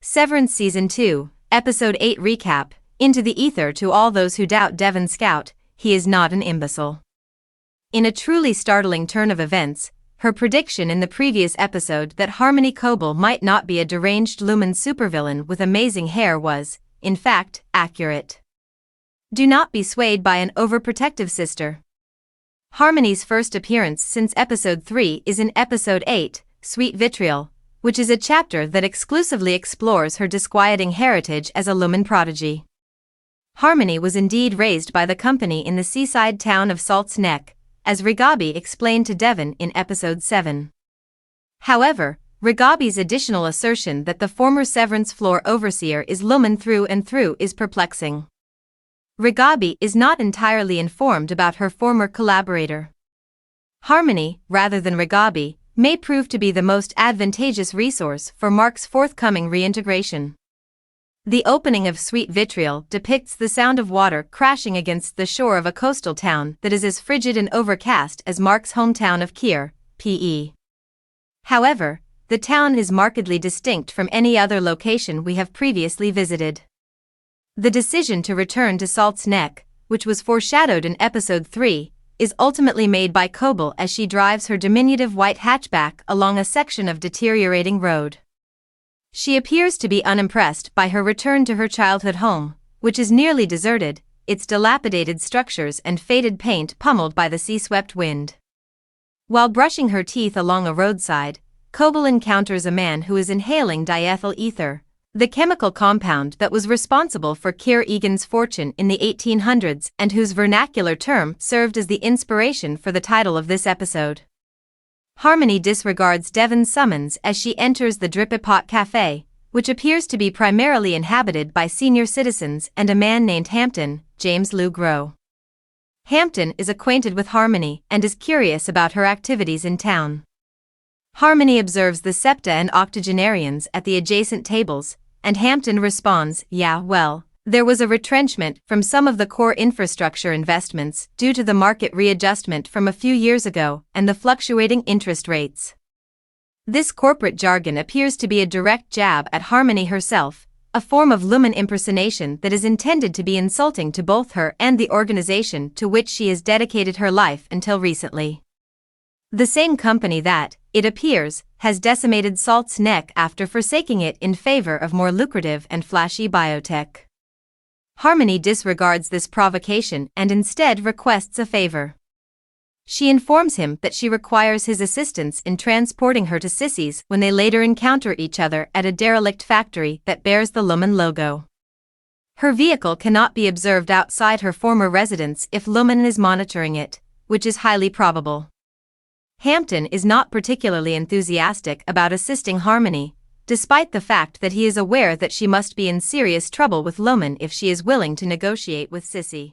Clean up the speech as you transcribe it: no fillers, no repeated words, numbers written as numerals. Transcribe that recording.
Severance Season 2, Episode 8 Recap. Into the ether to all those who doubt Devon Scout, he is not an imbecile. In a truly startling turn of events, her prediction in the previous episode that Harmony Coble might not be a deranged Lumon supervillain with amazing hair was, in fact, accurate. Do not be swayed by an overprotective sister. Harmony's first appearance since Episode 3 is in Episode 8, Sweet Vitriol, which is a chapter that exclusively explores her disquieting heritage as a Lumon prodigy. Harmony was indeed raised by the company in the seaside town of Salt's Neck, as Rigabi explained to Devon in Episode 7. However, Rigabi's additional assertion that the former Severance floor overseer is Lumon through and through is perplexing. Rigabi is not entirely informed about her former collaborator. Harmony, rather than Rigabi, may prove to be the most advantageous resource for Mark's forthcoming reintegration. The opening of Sweet Vitriol depicts the sound of water crashing against the shore of a coastal town that is as frigid and overcast as Mark's hometown of Kier, PE. However, the town is markedly distinct from any other location we have previously visited. The decision to return to Salt's Neck, which was foreshadowed in Episode 3, is ultimately made by Coble as she drives her diminutive white hatchback along a section of deteriorating road. She appears to be unimpressed by her return to her childhood home, which is nearly deserted, its dilapidated structures and faded paint pummeled by the sea-swept wind. While brushing her teeth along a roadside, Coble encounters a man who is inhaling diethyl ether, the chemical compound that was responsible for Keir Egan's fortune in the 1800s and whose vernacular term served as the inspiration for the title of this episode. Harmony disregards Devon's summons as she enters the Drip-a-Pot Cafe, which appears to be primarily inhabited by senior citizens and a man named Hampton, James Lou Grow. Hampton is acquainted with Harmony and is curious about her activities in town. Harmony observes the septa and octogenarians at the adjacent tables, and Hampton responds, "Yeah, well, there was a retrenchment from some of the core infrastructure investments due to the market readjustment from a few years ago and the fluctuating interest rates." This corporate jargon appears to be a direct jab at Harmony herself, a form of Lumon impersonation that is intended to be insulting to both her and the organization to which she has dedicated her life until recently. The same company that, it appears, has decimated Salt's Neck after forsaking it in favor of more lucrative and flashy biotech. Harmony disregards this provocation and instead requests a favor. She informs him that she requires his assistance in transporting her to Sissy's when they later encounter each other at a derelict factory that bears the Lumon logo. Her vehicle cannot be observed outside her former residence if Lumon is monitoring it, which is highly probable. Hampton is not particularly enthusiastic about assisting Harmony, despite the fact that he is aware that she must be in serious trouble with Lumon if she is willing to negotiate with Sissy.